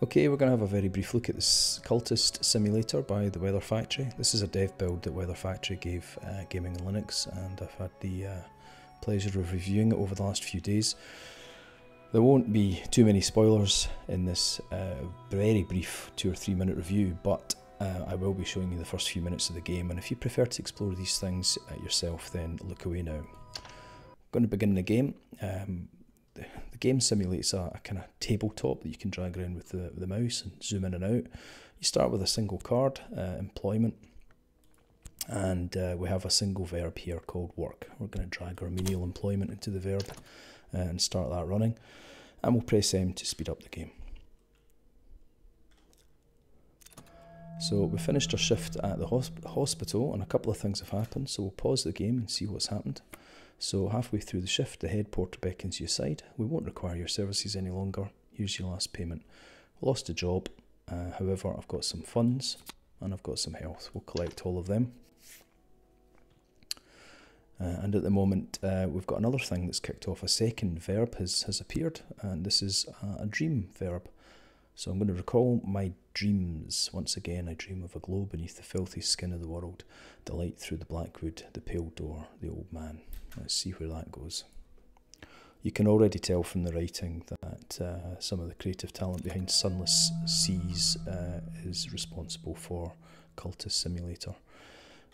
Okay, we're going to have a very brief look at this Cultist Simulator by the Weather Factory. This is a dev build that Weather Factory gave Gaming and Linux, and I've had the pleasure of reviewing it over the last few days. There won't be too many spoilers in this very brief 2 or 3 minute review, but I will be showing you the first few minutes of the game, and if you prefer to explore these things yourself, then look away now. I'm going to begin the game. The game simulates a kind of tabletop that you can drag around with the mouse and zoom in and out. You start with a single card, employment, and we have a single verb here called work. We're going to drag our menial employment into the verb and start that running, and we'll press M to speed up the game. So we finished our shift at the hospital and a couple of things have happened, so we'll pause the game and see what's happened. So halfway through the shift, the head porter beckons you aside. We won't require your services any longer. Here's your last payment. Lost a job, however I've got some funds and I've got some health. We'll collect all of them. And at the moment we've got another thing that's kicked off. A second verb has appeared, and this is a dream verb. So I'm going to recall my dreams. Once again, I dream of a glow beneath the filthy skin of the world, the light through the black wood, the pale door, the old man. Let's see where that goes. You can already tell from the writing that some of the creative talent behind Sunless Seas is responsible for Cultist Simulator.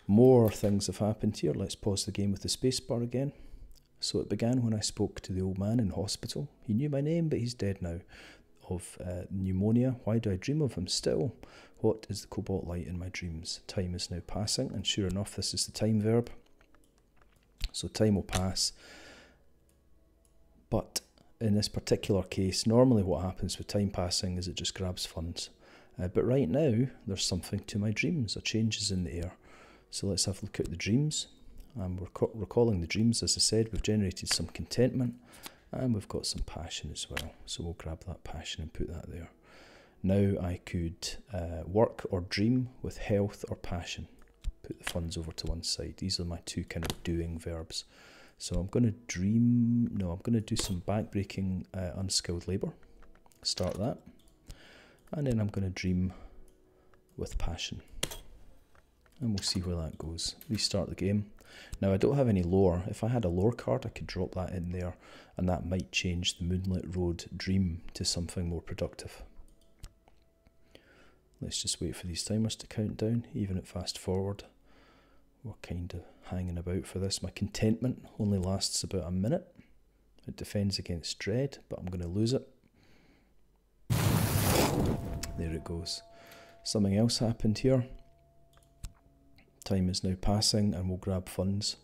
More things have happened here. Let's pause the game with the spacebar again. So it began when I spoke to the old man in hospital. He knew my name, but he's dead now. Of pneumonia. Why do I dream of him still? What is the cobalt light in my dreams? Time is now passing, and sure enough, this is the time verb. So time will pass. But in this particular case, normally what happens with time passing is it just grabs funds. But right now, there's something to my dreams. A change is in the air. So let's have a look at the dreams. And we're recalling the dreams. As I said, we've generated some contentment. And we've got some passion as well, so we'll grab that passion and put that there. Now I could work or dream with health or passion. Put the funds over to one side. These are my two kind of doing verbs. So I'm going to dream, no, I'm going to do some backbreaking unskilled labour. Start that. And then I'm going to dream with passion. And we'll see where that goes. Restart the game. Now I don't have any lore. If I had a lore card, I could drop that in there, and that might change the Moonlit Road dream to something more productive. Let's just wait for these timers to count down, even at fast forward. We're kind of hanging about for this. My contentment only lasts about a minute. It defends against dread, but I'm going to lose it. There it goes. Something else happened here. Time is now passing and we'll grab funds.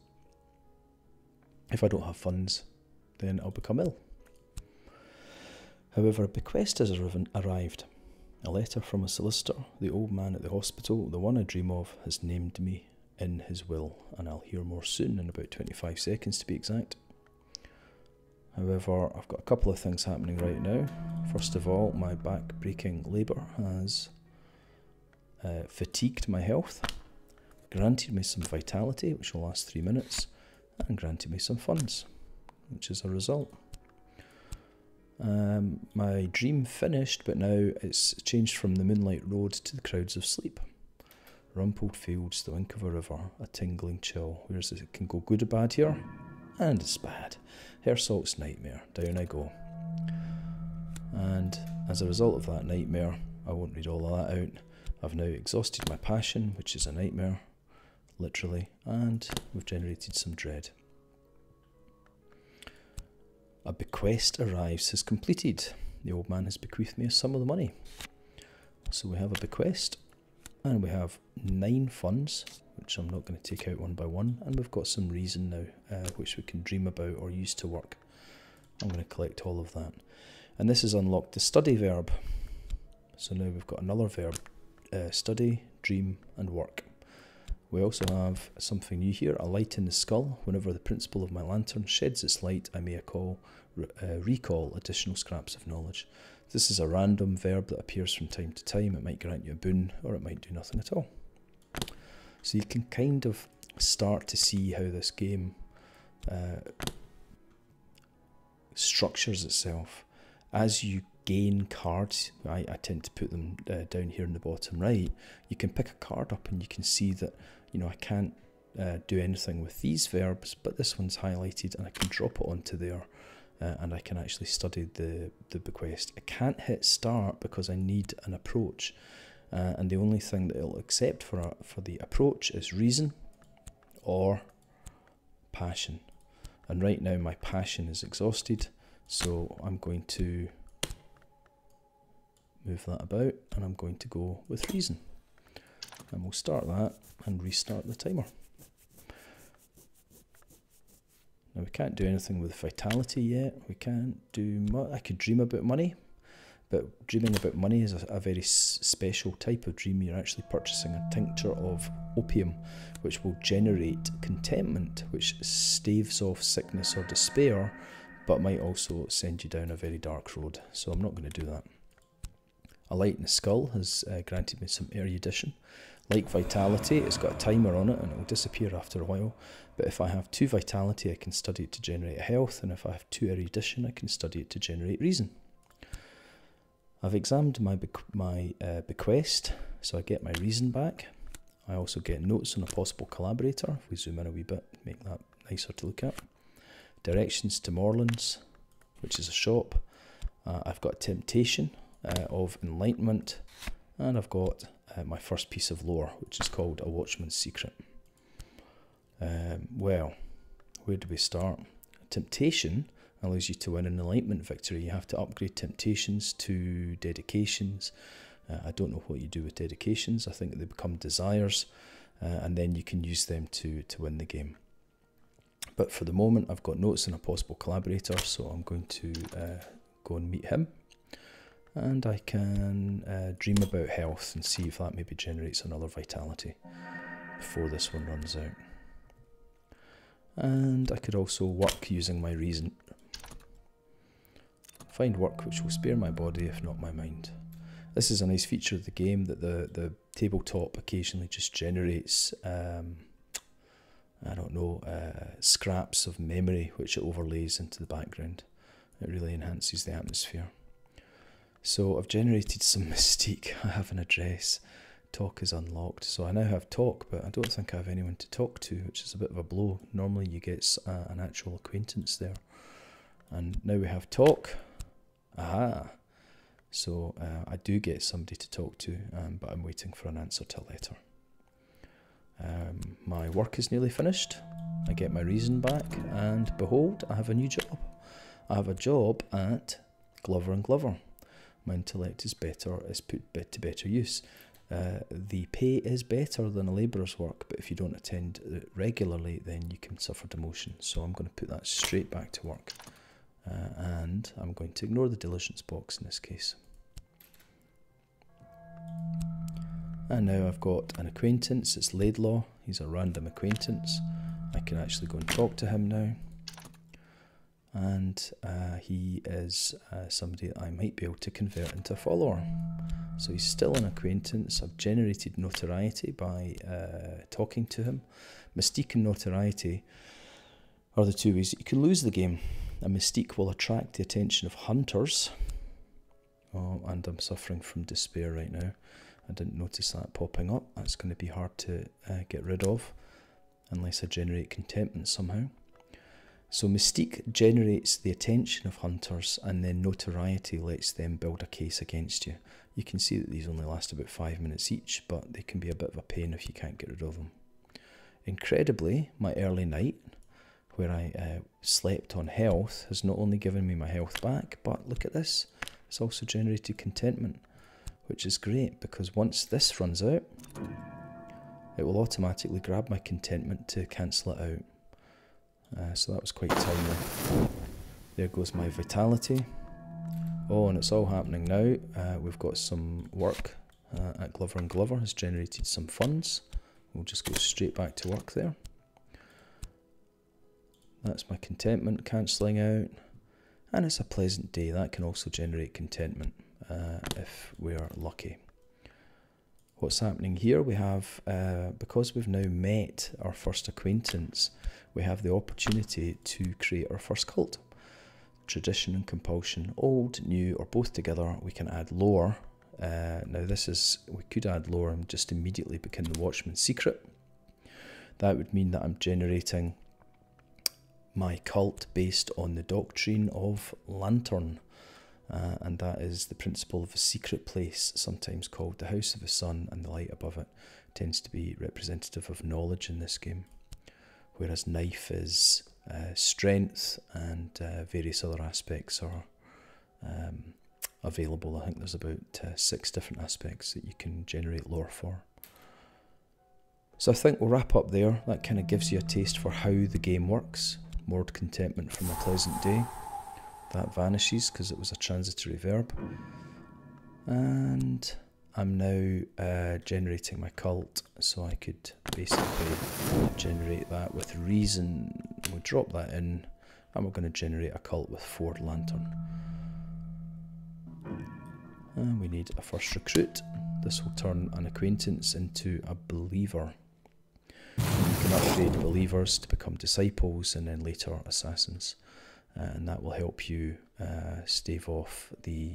If I don't have funds, then I'll become ill. However, a bequest has arrived. A letter from a solicitor. The old man at the hospital, the one I dream of, has named me in his will, and I'll hear more soon, in about 25 seconds to be exact. However, I've got a couple of things happening right now. First of all, my back-breaking labour has fatigued my health, granted me some vitality, which will last 3 minutes, and granted me some funds, which is a result. My dream finished, but now it's changed from the moonlight road to the crowds of sleep. Rumpled fields, the wink of a river, a tingling chill. Whereas it can go good or bad here, and it's bad. Hersalt's nightmare, down I go. And as a result of that nightmare, I won't read all of that out, I've now exhausted my passion, which is a nightmare. Literally, and we've generated some dread. A bequest arrives, has completed. The old man has bequeathed me a sum of the money. So we have a bequest, and we have 9 funds, which I'm not going to take out one by one, and we've got some reason now, which we can dream about or use to work. I'm going to collect all of that. And this has unlocked the study verb. So now we've got another verb, study, dream, and work. We also have something new here, a light in the skull. Whenever the principle of my lantern sheds its light, I may recall additional scraps of knowledge. This is a random verb that appears from time to time. It might grant you a boon, or it might do nothing at all. So you can kind of start to see how this game structures itself. As you gain cards, I tend to put them down here in the bottom right. You can pick a card up and you can see that, you know, I can't do anything with these verbs, but this one's highlighted and I can drop it onto there and I can actually study the bequest. I can't hit start because I need an approach, and the only thing that it'll accept for the approach is reason or passion. And right now my passion is exhausted, so I'm going to move that about and I'm going to go with reason. And we'll start that and restart the timer. Now we can't do anything with vitality yet. We can't do much. I could dream about money, but dreaming about money is a very special type of dream. You're actually purchasing a tincture of opium, which will generate contentment, which staves off sickness or despair, but might also send you down a very dark road. So I'm not going to do that. A light in the skull has granted me some erudition. Like vitality, it's got a timer on it and it will disappear after a while. But if I have 2 vitality, I can study it to generate health, and if I have 2 erudition, I can study it to generate reason. I've examined my bequest, so I get my reason back. I also get notes on a possible collaborator. If we zoom in a wee bit, make that nicer to look at. Directions to Morlands, which is a shop. I've got temptation of enlightenment, and I've got my first piece of lore, which is called A Watchman's Secret. Well, where do we start? Temptation allows you to win an enlightenment victory. You have to upgrade temptations to dedications. I don't know what you do with dedications. I think they become desires, and then you can use them to win the game. But for the moment, I've got notes on a possible collaborator, so I'm going to go and meet him. And I can dream about health and see if that maybe generates another vitality before this one runs out. And I could also work using my reason. Find work which will spare my body if not my mind. This is a nice feature of the game, that the tabletop occasionally just generates, I don't know, scraps of memory which it overlays into the background. It really enhances the atmosphere. So I've generated some mystique. I have an address. Talk is unlocked. So I now have talk, but I don't think I have anyone to talk to, which is a bit of a blow. Normally you get an actual acquaintance there. And now we have talk. Aha. So I do get somebody to talk to, but I'm waiting for an answer till later. My work is nearly finished. I get my reason back, and behold, I have a new job. I have a job at Glover and Glover. My intellect is put to better use. The pay is better than a labourer's work, but if you don't attend it regularly, then you can suffer demotion. So I'm going to put that straight back to work. And I'm going to ignore the diligence box in this case. And now I've got an acquaintance. It's Laidlaw. He's a random acquaintance. I can actually go and talk to him now. And he is somebody that I might be able to convert into a follower. So he's still an acquaintance. I've generated notoriety by talking to him. Mystique and notoriety are the 2 ways that you can lose the game. A mystique will attract the attention of hunters. Oh, and I'm suffering from despair right now. I didn't notice that popping up. That's going to be hard to get rid of unless I generate contentment somehow. So mystique generates the attention of hunters, and then notoriety lets them build a case against you. You can see that these only last about 5 minutes each, but they can be a bit of a pain if you can't get rid of them. Incredibly, my early night, where I slept on health, has not only given me my health back, but look at this, it's also generated contentment, which is great, because once this runs out, it will automatically grab my contentment to cancel it out. So that was quite timely. There goes my vitality. Oh, and it's all happening now. We've got some work at Glover and Glover, has generated some funds. We'll just go straight back to work there. That's my contentment cancelling out. And it's a pleasant day. That can also generate contentment if we're lucky. What's happening here? We have, because we've now met our first acquaintance, we have the opportunity to create our first cult. tradition and compulsion, old, new, or both together. We can add lore. Now this is, we could add lore and just immediately begin the Watchman's Secret. That would mean that I'm generating my cult based on the doctrine of Lantern. And that is the principle of a secret place, sometimes called the House of the Sun, and the light above it tends to be representative of knowledge in this game. Whereas knife is strength, and various other aspects are available. I think there's about 6 different aspects that you can generate lore for. So I think we'll wrap up there. That kind of gives you a taste for how the game works. Moored contentment from a pleasant day. That vanishes because it was a transitory verb. And I'm now generating my cult, so I could basically generate that with reason. We'll drop that in, and we're going to generate a cult with 4 lantern. And we need a first recruit. This will turn an acquaintance into a believer. You can upgrade believers to become disciples and then later assassins. And that will help you stave off the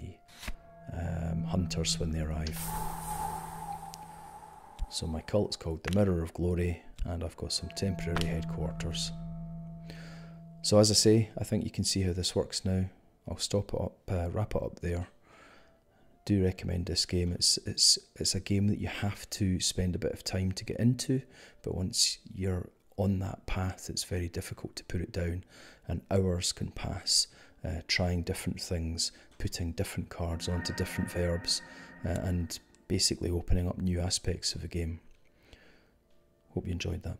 hunters when they arrive. So my cult's called the Mirror of Glory, and I've got some temporary headquarters. So as I say, I think you can see how this works now. I'll stop it up, wrap it up there. Do recommend this game. It's a game that you have to spend a bit of time to get into, but once you're on that path, it's very difficult to put it down, and hours can pass trying different things, putting different cards onto different verbs, and basically opening up new aspects of the game. Hope you enjoyed that.